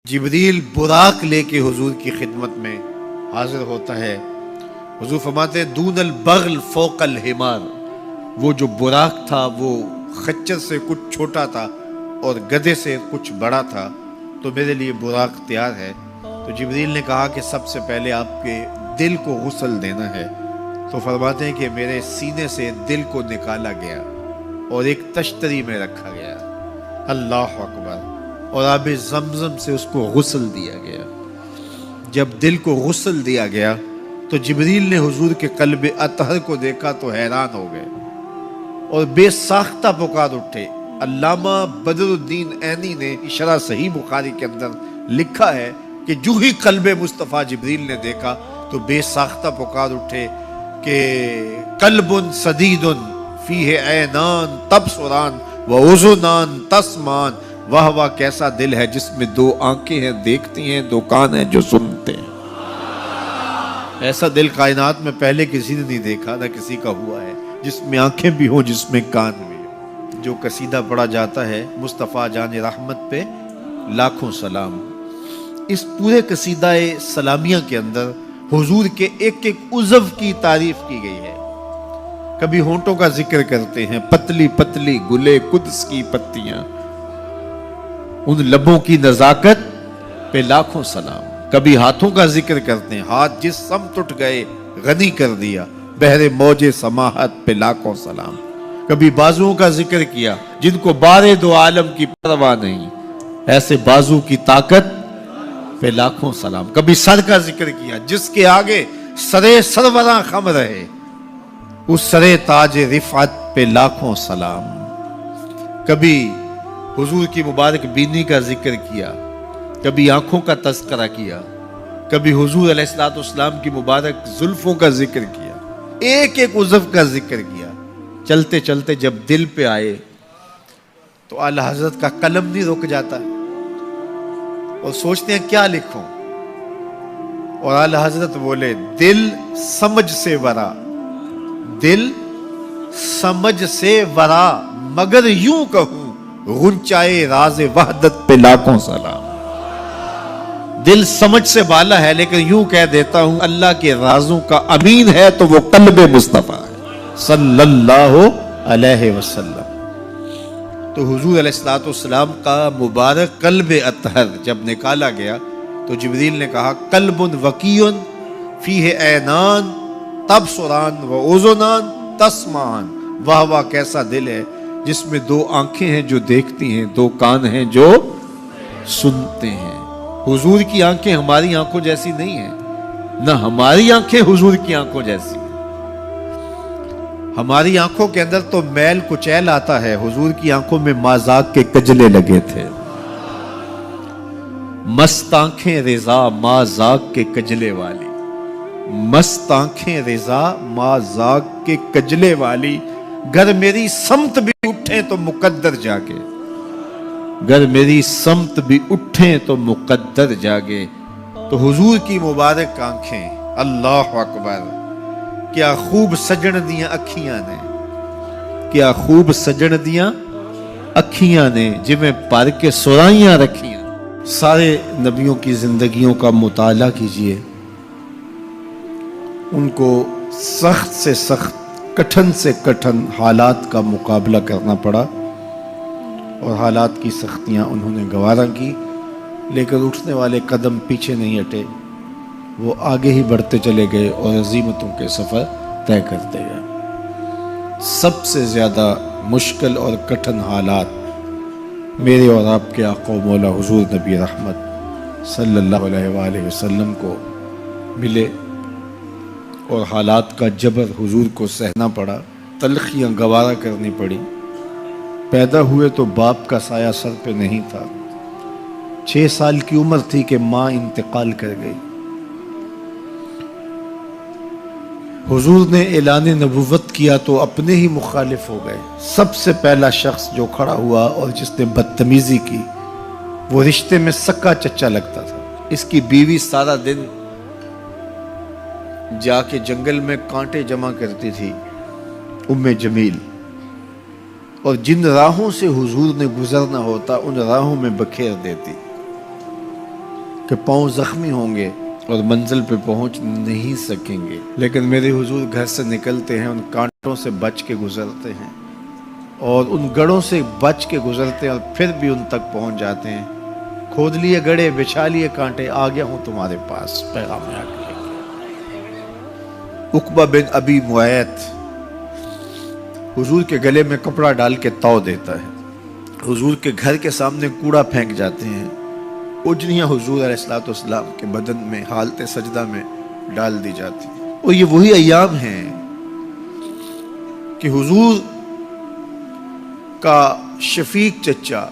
جبریل براق لے کے حضور کی خدمت میں حاضر ہوتا ہے۔ حضور فرماتے ہیں دون البغل فوق الحمار، وہ جو براق تھا وہ خچر سے کچھ چھوٹا تھا اور گدھے سے کچھ بڑا تھا، تو میرے لیے براق تیار ہے۔ تو جبریل نے کہا کہ سب سے پہلے آپ کے دل کو غسل دینا ہے۔ تو فرماتے ہیں کہ میرے سینے سے دل کو نکالا گیا اور ایک تشتری میں رکھا گیا، اللہ اکبر، اور آب زمزم سے اس کو غسل دیا گیا۔ جب دل کو غسل دیا گیا تو جبریل نے حضور کے قلب اطہر کو دیکھا تو حیران ہو گئے اور بے ساختہ پکار اٹھے۔ علامہ بدر الدین عینی نے شرح صحیح بخاری کے اندر لکھا ہے کہ جو ہی قلب مصطفیٰ جبریل نے دیکھا تو بے ساختہ پکار اٹھے کہ قلب سدید فیہ عینان تبصران و اذنان تسمان، واہ واہ کیسا دل ہے جس میں دو آنکھیں ہیں دیکھتی ہیں، دو کان ہیں جو سنتے ہیں۔ ایسا دل کائنات میں پہلے کسی نے نہیں دیکھا، نہ کسی کا ہوا ہے، جس میں آنکھیں بھی ہوں، جس میں کان بھی ہوں۔ جو قصیدہ پڑھا جاتا ہے مصطفیٰ جان رحمت پہ لاکھوں سلام، اس پورے قصیدہ سلامیہ کے اندر حضور کے ایک ایک عضو کی تعریف کی گئی ہے۔ کبھی ہونٹوں کا ذکر کرتے ہیں، پتلی پتلی گلے قدس کی پتیاں، ان لبوں کی نزاکت پہ لاکھوں سلام۔ کبھی ہاتھوں کا ذکر کرتے ہیں، ہاتھ جس سمت اٹھ گئے غنی کر دیا، بحر موج سماحت پہ لاکھوں سلام۔ کبھی بازوؤں کا ذکر کیا، جن کو بارے دو عالم کی پرواہ نہیں، ایسے بازو کی طاقت پہ لاکھوں سلام۔ کبھی سر کا ذکر کیا، جس کے آگے سرے سروراں خم رہے، اس سرے تاج رفعت پہ لاکھوں سلام۔ کبھی حضور کی مبارک بینی کا ذکر کیا، کبھی آنکھوں کا تذکرہ کیا، کبھی حضور علیہ السلام کی مبارک زلفوں کا ذکر کیا، ایک ایک عضو کا ذکر کیا۔ چلتے چلتے جب دل پہ آئے تو اعلی حضرت کا قلم نہیں رک جاتا اور سوچتے ہیں کیا لکھوں، اور اعلی حضرت بولے دل سمجھ سے ورا، دل سمجھ سے ورا، مگر یوں کہوں غنچائے راز وحدت پہ لاکھوں سلام۔ دل سمجھ سے بالا ہے لیکن یوں کہہ دیتا ہوں اللہ کے رازوں کا امین ہے تو وہ قلب مصطفیٰ ہے صلی اللہ علیہ وسلم۔ تو حضور علیہ السلام کا مبارک قلب اطہر جب نکالا گیا تو جبریل نے کہا قلب وقی فیہ عینان تبصران و اذنان تسمعان، واہ واہ کیسا دل ہے جس میں دو آنکھیں ہیں جو دیکھتی ہیں، دو کان ہیں جو سنتے ہیں۔ حضور کی آنکھیں ہماری آنکھوں جیسی نہیں ہیں، نہ ہماری آنکھیں حضور کی آنکھوں جیسی ہیں۔ ہماری آنکھوں کے اندر تو میل کچیل آتا ہے، حضور کی آنکھوں میں مازاق کے کجلے لگے تھے۔ مست آنکھیں رضا مازاق کے کجلے والی، مست آنکھیں رضا مازاق کے کجلے والی، گر میری سمت بھی اٹھیں تو مقدر جاگے، گر میری سمت بھی اٹھیں تو مقدر جاگے۔ تو حضور کی مبارک آنکھیں، اللہ اکبر، کیا خوب سجن دیاں اکھیاں نے، کیا خوب سجن دیاں اکھیاں نے، جویں پر کے سرائیاں رکھیاں۔ سارے نبیوں کی زندگیوں کا مطالعہ کیجئے، ان کو سخت سے سخت، کٹھن سے کٹھن حالات کا مقابلہ کرنا پڑا اور حالات کی سختیاں انہوں نے گوارا کی، لیکن اٹھنے والے قدم پیچھے نہیں ہٹے، وہ آگے ہی بڑھتے چلے گئے اور عظیمتوں کے سفر طے کرتے گئے۔ سب سے زیادہ مشکل اور کٹھن حالات میرے اور آپ کے آقا و مولا حضور نبی رحمت صلی اللہ علیہ وآلہ وسلم کو ملے، اور حالات کا جبر حضور کو سہنا پڑا، تلخیاں گوارا کرنی پڑی۔ پیدا ہوئے تو باپ کا سایہ سر پہ نہیں تھا، 6 سال کی عمر تھی کہ ماں انتقال کر گئی۔ حضور نے اعلان نبوت کیا تو اپنے ہی مخالف ہو گئے۔ سب سے پہلا شخص جو کھڑا ہوا اور جس نے بدتمیزی کی وہ رشتے میں سکا چچا لگتا تھا۔ اس کی بیوی سارا دن جا کے جنگل میں کانٹے جمع کرتی تھی، ام جمیل، اور جن راہوں سے حضور نے گزرنا ہوتا ان راہوں میں بکھیر دیتی۔ کہ پاؤں زخمی ہوں گے اور منزل پہ پہنچ نہیں سکیں گے، لیکن میرے حضور گھر سے نکلتے ہیں، ان کانٹوں سے بچ کے گزرتے ہیں اور ان گڑھوں سے بچ کے گزرتے ہیں اور پھر بھی ان تک پہنچ جاتے ہیں۔ کھود لیے گڑھے، بچھا لیے کانٹے، آ گیا ہوں تمہارے پاس پیغام آ کے۔ عقبہ بن ابی معیط حضور کے گلے میں کپڑا ڈال کے تو دیتا ہے، حضور کے گھر کے سامنے کوڑا پھینک جاتے ہیں، اجنیاں حضور علیہ السلام کے بدن میں حالت سجدہ میں ڈال دی جاتی ہیں۔ اور یہ وہی ایام ہیں کہ حضور کا شفیق چچا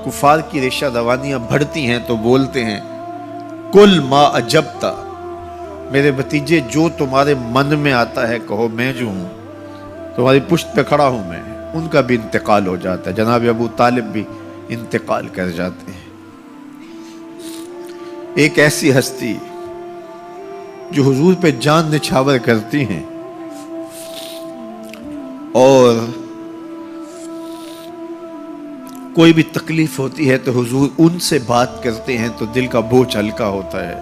کفار کی ریشہ دوانیاں بڑھتی ہیں تو بولتے ہیں کل ما اجبتا، میرے بھتیجے جو تمہارے من میں آتا ہے کہو، میں جو ہوں تمہاری پشت پہ کھڑا ہوں میں۔ ان کا بھی انتقال ہو جاتا ہے، جناب ابو طالب بھی انتقال کر جاتے ہیں۔ ایک ایسی ہستی جو حضور پہ جان نچھاور کرتی ہیں اور کوئی بھی تکلیف ہوتی ہے تو حضور ان سے بات کرتے ہیں تو دل کا بوجھ ہلکا ہوتا ہے۔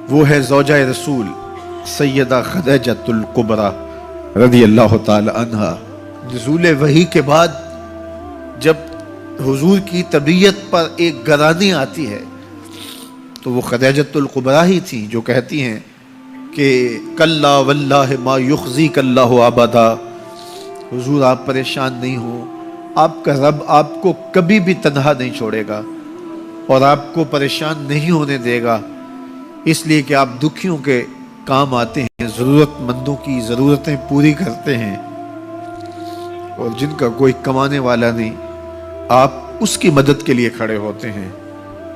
وہ ہے زوجہ رسول سیدہ خدیجۃ الکبریٰ رضی اللہ تعالی عنہا۔ نزول وحی کے بعد جب حضور کی طبیعت پر ایک گرانی آتی ہے تو وہ خدیجۃ الکبریٰ ہی تھی جو کہتی ہیں کہ کلا واللہ ما یخزیک اللہ ابدا، حضور آپ پریشان نہیں ہو، آپ کا رب آپ کو کبھی بھی تنہا نہیں چھوڑے گا اور آپ کو پریشان نہیں ہونے دے گا، اس لیے کہ آپ دکھیوں کے کام آتے ہیں، ضرورت مندوں کی ضرورتیں پوری کرتے ہیں، اور جن کا کوئی کمانے والا نہیں آپ اس کی مدد کے لیے کھڑے ہوتے ہیں،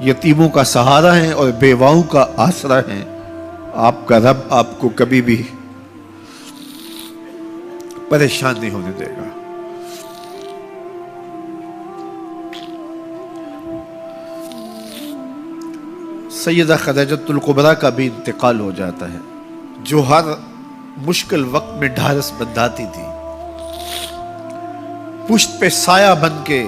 یتیموں کا سہارا ہیں اور بیواؤں کا آسرا ہیں۔ آپ کا رب آپ کو کبھی بھی پریشان نہیں ہونے دے گا۔ سیدہ خدیجۃ الکبریٰ کا بھی انتقال ہو جاتا ہے، جو ہر مشکل وقت میں ڈھارس بندھاتی تھی، پشت پہ سایہ بن کے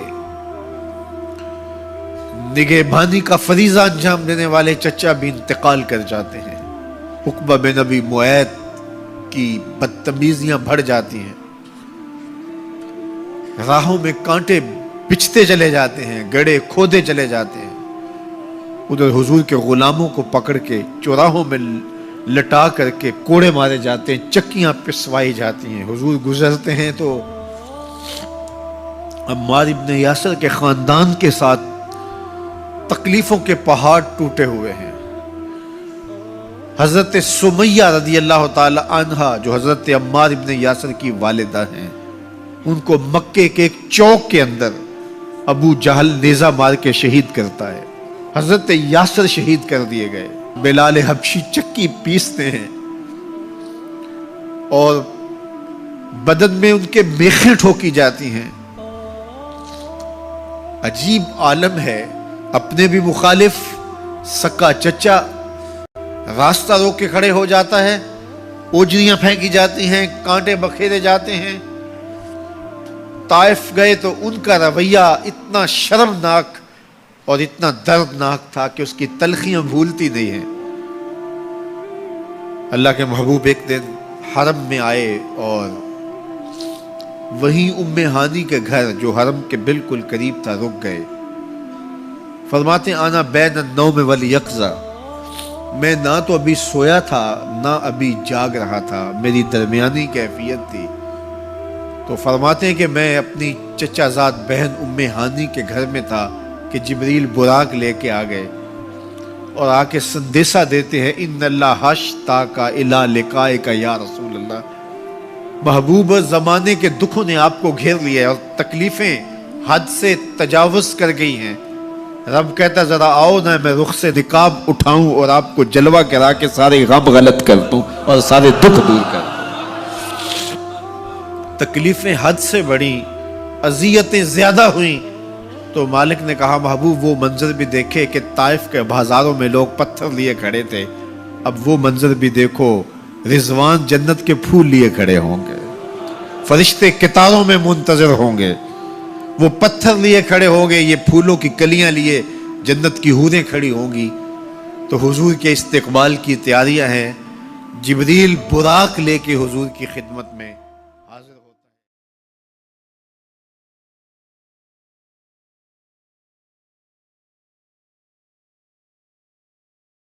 نگہبانی کا فریضہ انجام دینے والے چچا بھی انتقال کر جاتے ہیں۔ عقبہ بن ابی معیط کی بدتمیزیاں بڑھ جاتی ہیں، راہوں میں کانٹے بچھتے چلے جاتے ہیں، گڑھے کھودے چلے جاتے ہیں، ادھر حضور کے غلاموں کو پکڑ کے چوراہوں میں لٹا کر کے کوڑے مارے جاتے ہیں، چکیاں پسوائی جاتی ہیں۔ حضور گزرتے ہیں تو عمار ابن یاسر کے خاندان کے ساتھ تکلیفوں کے پہاڑ ٹوٹے ہوئے ہیں۔ حضرت سمیہ رضی اللہ تعالی عنہا جو حضرت عمار ابن یاسر کی والدہ ہیں، ان کو مکے کے ایک چوک کے اندر ابو جہل نیزہ مار کے شہید کرتا ہے۔ حضرت یاسر شہید کر دیے گئے، بلال حبشی چکی پیستے ہیں اور بدن میں ان کے میخیں ٹھوکی جاتی ہیں۔ عجیب عالم ہے، اپنے بھی مخالف سکا چچا راستہ روک کے کھڑے ہو جاتا ہے، اوجریاں پھینکی جاتی ہیں، کانٹے بکھیرے جاتے ہیں۔ طائف گئے تو ان کا رویہ اتنا شرمناک اور اتنا دردناک تھا کہ اس کی تلخیاں بھولتی نہیں ہیں۔ اللہ کے محبوب ایک دن حرم میں آئے اور وہیں ام ہانی کے گھر جو حرم کے بالکل قریب تھا رک گئے۔ فرماتے ہیں آنا بین النوم والیقظہ، میں نہ تو ابھی سویا تھا نہ ابھی جاگ رہا تھا، میری درمیانی کیفیت تھی۔ تو فرماتے ہیں کہ میں اپنی چچا زاد بہن ام ہانی کے گھر میں تھا کہ جبریل براق لے کے آ گئے اور آ کے سندیسہ دیتے ہیں ان اللہ اشتاق الی لقائک یا رسول اللہ، محبوب زمانے کے دکھوں نے آپ کو گھیر لیا اور تکلیفیں حد سے تجاوز کر گئی ہیں۔ رب کہتا ذرا آؤ نا میں رخ سے نقاب اٹھاؤں اور آپ کو جلوہ کرا کے سارے غم غلط کر دوں اور سارے دکھ دور کر دوں۔ تکلیفیں حد سے بڑھیں، اذیتیں زیادہ ہوئیں تو مالک نے کہا محبوب وہ منظر بھی دیکھے کہ طائف کے بازاروں میں لوگ پتھر لیے کھڑے تھے، اب وہ منظر بھی دیکھو، رضوان جنت کے پھول لیے کھڑے ہوں گے، فرشتے کتاروں میں منتظر ہوں گے، وہ پتھر لیے کھڑے ہوں گے، یہ پھولوں کی کلیاں لیے جنت کی حوریں کھڑی ہوں گی، تو حضور کے استقبال کی تیاریاں ہیں. جبریل براق لے کے حضور کی خدمت میں